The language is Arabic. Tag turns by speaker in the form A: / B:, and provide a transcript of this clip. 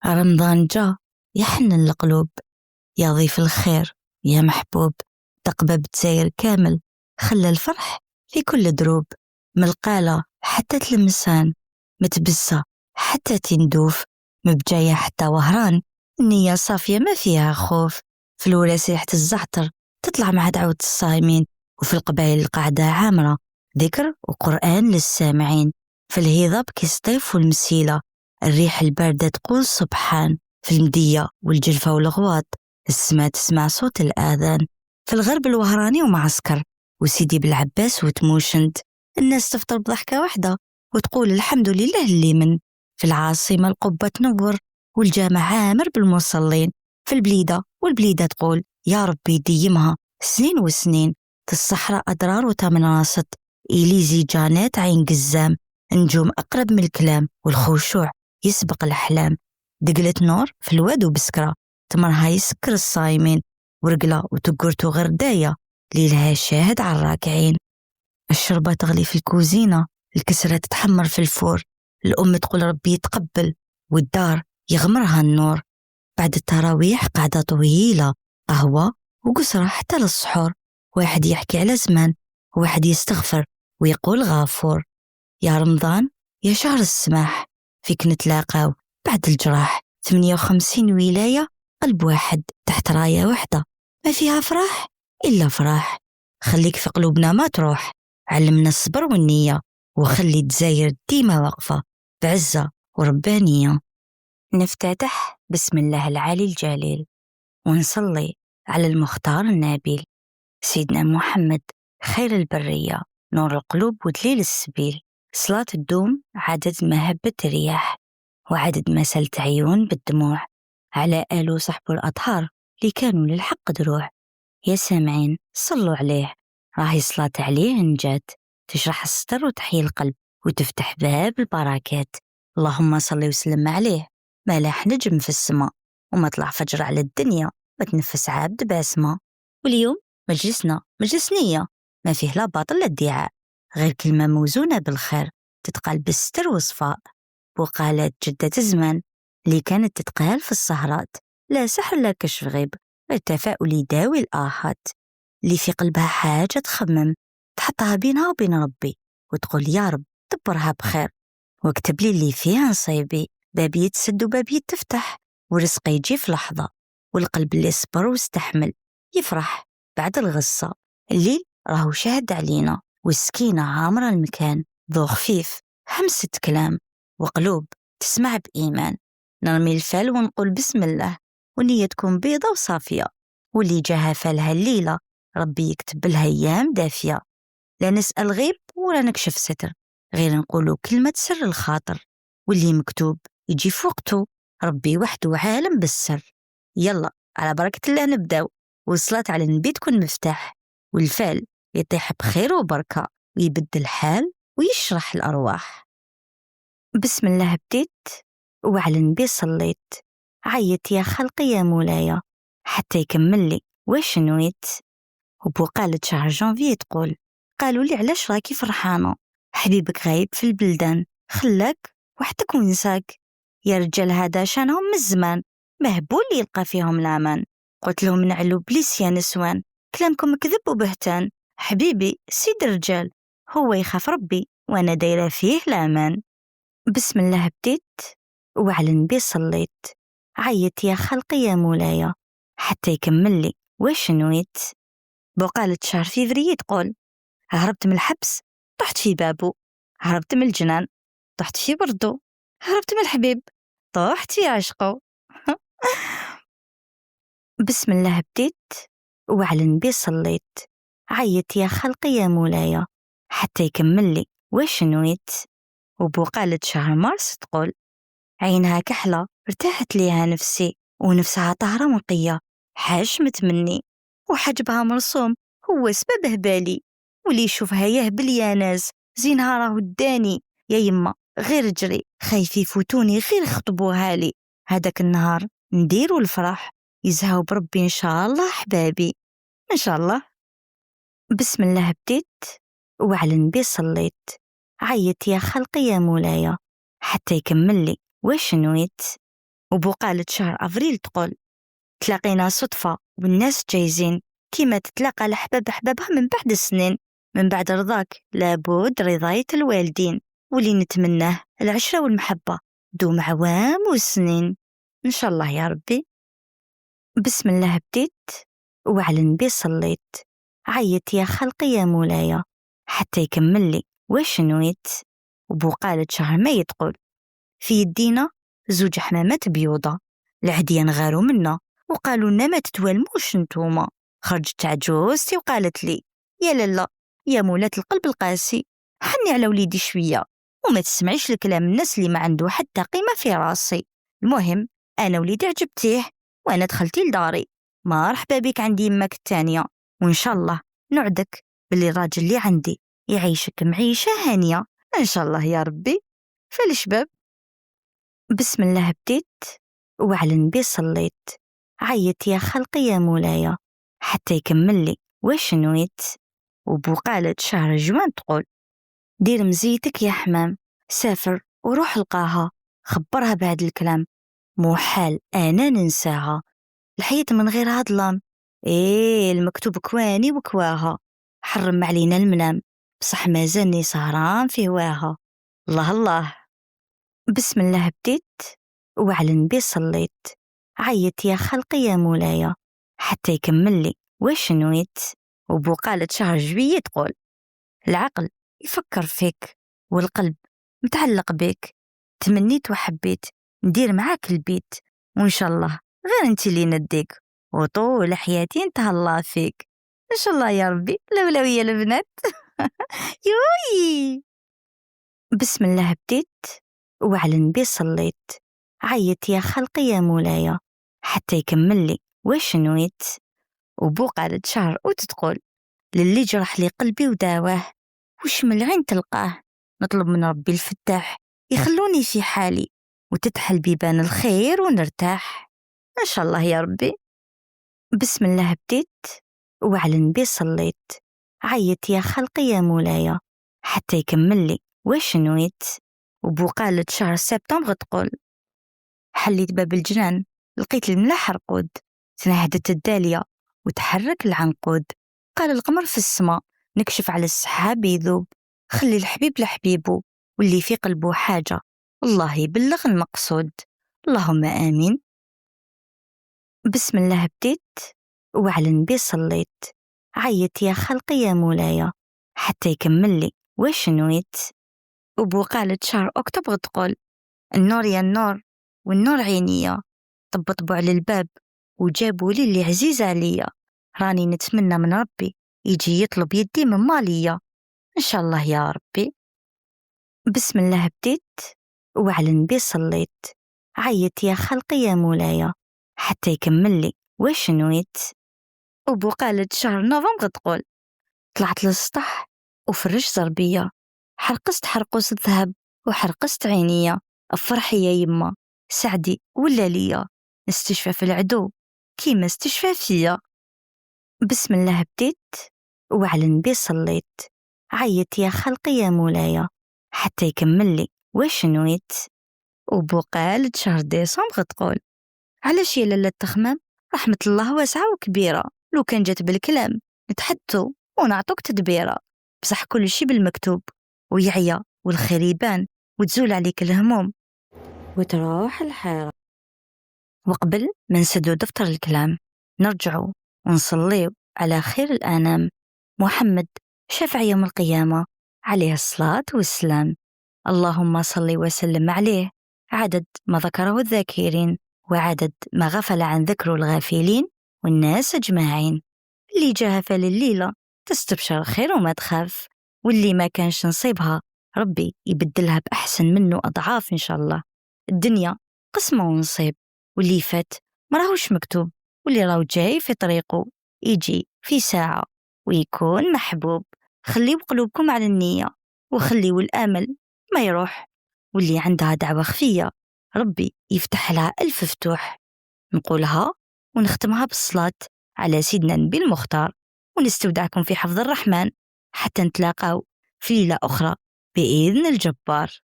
A: رمضان جا يحنن القلوب، يا ضيف الخير يا محبوب. تقبب تساير كامل، خلى الفرح في كل دروب. من القالة حتى تلمسان، متبسة حتى تندوف، مبجاية حتى وهران. النية صافية ما فيها خوف. في الولا سيحة الزعتر تطلع مع دعوة الصايمين، وفي القبائل القاعدة عامرة ذكر وقرآن للسامعين. في الهضاب كيسطيف والمسيلة، الريح الباردة تقول سبحان. في المدية والجلفة والغواط السما تسمع صوت الآذان. في الغرب الوهراني ومعسكر وسيدي بالعباس وتموشنت، الناس تفطر بضحكة واحدة وتقول الحمد لله اللي من. في العاصمة القبة تنور والجامع عامر بالمصلين. في البليدة والبليدة تقول يا ربي ديمها سنين وسنين. في الصحراء أضرار وتمناصت، إليزي جانات عين قزام. نجوم أقرب من الكلام والخشوع يسبق الأحلام. دقلة نور في الواد وبسكرة، تمرها يسكر الصايمين. ورقلة وتقرتو غرداية، ليلها شاهد على الراكعين. الشربة تغلي في الكوزينة، الكسرة تتحمر في الفور. الأم تقول ربي يتقبل، والدار يغمرها النور. بعد التراويح قعدة طويلة، قهوة وقسرة حتى للسحور. واحد يحكي على زمان، وواحد يستغفر ويقول غافور. يا رمضان يا شهر السماح، فيك نتلاقاو بعد الجراح. 58 ولاية، قلب واحد تحت راية واحدة، ما فيها فرح إلا فرح. خليك في قلوبنا ما تروح، علمنا الصبر والنية، وخلي تزاير ديما واقفة بعزة وربانية. نفتتح بسم الله العالي الجليل، ونصلي على المختار النبيل، سيدنا محمد خير البرية، نور القلوب ودليل السبيل. صلاة الدوم عدد ما هبت الرياح، وعدد ما سلت عيون بالدموع. على آله صحبه الأطهار اللي كانوا للحق دروع. يا سامعين صلوا عليه، راهي صلاة عليه نجات، تشرح الصدر وتحيي القلب وتفتح باب البركات. اللهم صل وسلم عليه، ما لاح نجم في السماء وما طلع فجر على الدنيا، ما تنفس عبد باسمة. واليوم مجلسنا مجلس نية، ما فيه لا باطل لا ادعاء، غير كلمة موزونة بالخير تتقال بالستر وصفاء. وقالت جدة الزمان اللي كانت تتقال في السهرات، لا سحر لا كشف غيب، غير تفاؤل يداوي الآهات. اللي في قلبها حاجة تخمم، تحطها بينها وبين ربي، وتقول يا رب دبرها بخير، واكتب لي اللي فيها نصيبي. باب يتسد وباب يتفتح، ورزق يجي في لحظة. والقلب اللي صبر واستحمل يفرح بعد الغصة. الليل راهو شاهد علينا، والسكينة عامرة المكان، ذو خفيف همسة كلام، وقلوب تسمع بإيمان. نرمي الفال ونقول بسم الله، ونية تكون بيضة وصافية. واللي جاها فالها الليلة ربي يكتب لها أيام دافية. لا نسأل غيب ولا نكشف ستر، غير نقولوا كلمة سر الخاطر. واللي مكتوب يجي في وقته، ربي وحده عالم بالسر. يلا على بركة الله نبداو، والصلاة على النبي تكون مفتاح، والفال يطيح بخير وبركة، ويبدل الحال ويشرح الأرواح. بسم الله بديت، وعلى النبي صليت، عيت يا خلقي يا مولاي حتى يكمل لي واش نويت. وبوقالة شهر جانفي تقول قالوا لي علاش راكي فرحانة، حبيبك غايب في البلدان خلاك وحدك ونساك. يا رجال هذا شانهم من الزمان، مهبول يلقى فيهم الامان. قلت لهم نعلو بليس يا نسوان، كلامكم كذب وبهتان. حبيبي سيد الرجال هو يخاف ربي، وانا دايره فيه الامان. بسم الله بديت، وعلى النبي صليت، عيت يا خلقي يا مولاي حتى يكمل لي واش نويت. بقالة شهر فيفري تقول هربت من الحبس طحت في بابو، هربت من الجنان طحت في بردو، هربت من الحبيب طحت في عشقه. بسم الله بديت، وعلى النبي صليت، عيت يا خلقي يا مولاي حتى يكمل لي واش نويت. وبقالة شهر مارس تقول عينها كحلة ارتاحت ليها نفسي، ونفسها طهرة نقية حاشمت مني، وحجبها مرسوم هو سببه بالي. واللي يشوفها يهبل يا ناس، زينها راهو الداني. يا يما غير جري خايف يفوتوني غير خطبوها لي، هداك النهار نديروا الفرح يزهوا بربي إن شاء الله أحبابي إن شاء الله. بسم الله بديت، وعلى النبي صليت، عيت يا خلقي يا مولاي حتى يكمل لي واش نويت. وبقالة شهر أفريل تقول تلاقينا صدفة والناس جايزين كيما تتلاقى الأحباب أحبابها من بعد السنين، من بعد رضاك لابد رضاية الوالدين، واللي نتمناه العشرة والمحبة دوم عوام وسنين إن شاء الله يا ربي. بسم الله بديت وعلى النبي صليت، عيت يا خلقي يا مولاي حتى يكمل لي واش نويت. وبقالة شهر ما يتقول في يدينا زوج حمامات بيوضة، العديان غاروا منا وقالوا لنا ما تتوالموش نتوما. خرجت عجوزتي وقالت لي يا لالا يا مولات القلب القاسي حني على وليدي شوية وما تسمعيش لكلام الناس اللي ما عنده حتى قيمة في راسي. المهم أنا وليدي عجبتيه وأنا دخلتي لداري، مرحبا بك عندي يمك التانية، وإن شاء الله نعدك باللي الراجل اللي عندي يعيشك معيشة هانية إن شاء الله يا ربي. فالشباب بسم الله بديت وعلى النبي صليت، عيت يا خلقي يا مولاي حتى يكمل لي واش نويت. وبقالة شهر جوان تقول دير مزيتك يا حمام، سافر وروح لقاها، خبرها بعد الكلام مو حال أنا ننساها، الحياة من غير هضلام إيه المكتوب كواني وكواها، حرم علينا المنام بصح ما زالني سهران في هواها. الله الله. بسم الله بديت وعلى النبي صليت، عيت يا خلقي يا مولاي حتى يكمل لي واش نويت. وبقالة شهر جوية تقول العقل يفكر فيك والقلب متعلق بك، تمنيت وحبيت ندير معاك البيت، وإن شاء الله غير انت اللي نديك وطول حياتي نتهلا فيك إن شاء الله يا ربي. الأولوية البنات. يوي. بسم الله بديت وعلى النبي صليت، عيت يا خلقي يا مولاي حتى يكمل لي واش نويت. وبقالة شهر وتتقول للي جرح لي قلبي وداواه وش من العين تلقاه، نطلب من ربي الفتاح يخلوني في حالي وتتحل بيبان الخير ونرتاح إن شاء الله يا ربي. بسم الله بديت وعلى النبي صليت، عيت يا خلقي يا مولاي حتى يكمل لي واش نويت. وبقالة شهر سبتمبر تقول حليت باب الجنان لقيت الملاح رقود، تنهدت الدالية وتحرك العنقود، قال القمر في السماء نكشف على السحاب يذوب، خلي الحبيب لحبيبه واللي في قلبه حاجة الله يبلغ المقصود. اللهم آمين. بسم الله بديت وعلى النبي صليت، عيت يا خلقي يا مولاي حتى يكمل لي واش نويت. وبقالة شهر أكتوبر تقول النور يا النور والنور عينيا، طبطبوا على الباب وجابوا لي اللي عزيز عليا، راني نتمنى من ربي يجي يطلب يدي من مالية إن شاء الله يا ربي. بسم الله بديت وعلى النبي صليت، عيت يا خلقي يا مولاي حتى يكمل لي واش نويت. وبقالة شهر نوفمبر تقول طلعت للسطح وفرش زربية، حرقست حرقوس الذهب وحرقست عينيا، افرحي يا يما سعدي ولا ليا، نستشفى في العدو كيما استشفى فيا. بسم الله بديت وعلى النبي صليت، عيت يا خلقي يا مولاي حتى يكمل لي واش نويت. وبقالة شهر ديسمبر تقول علاش يا لاله التخمام رحمة الله واسعة وكبيرة، لو كان جات بالكلام نتحدثوا ونعطوك تدبيرة، بصح كل شي بالمكتوب ويعيا والخير يبان وتزول عليك الهموم وتروح الحيرة. وقبل ما نسدو دفتر الكلام نرجعوا ونصليو على خير الأنام محمد شفع يوم القيامة عليه الصلاة والسلام. اللهم صل وسلم عليه عدد ما ذكره الذاكرين وعدد ما غفل عن ذكر الغافلين والناس أجمعين. اللي جاها فلليلة تستبشر خير وما تخاف، واللي ما كانش نصيبها ربي يبدلها بأحسن منه أضعاف إن شاء الله. الدنيا قسمة ونصيب، واللي فات مراهوش مكتوب، واللي راهو جاي في طريقه يجي في ساعة ويكون محبوب. خليوا قلوبكم على النية وخليوا الأمل ما يروح، واللي عندها دعوة خفية ربي يفتح لها ألف فتوح. نقولها ونختمها بالصلاة على سيدنا النبي المختار، ونستودعكم في حفظ الرحمن حتى نتلاقاو في ليلة أخرى بإذن الجبار.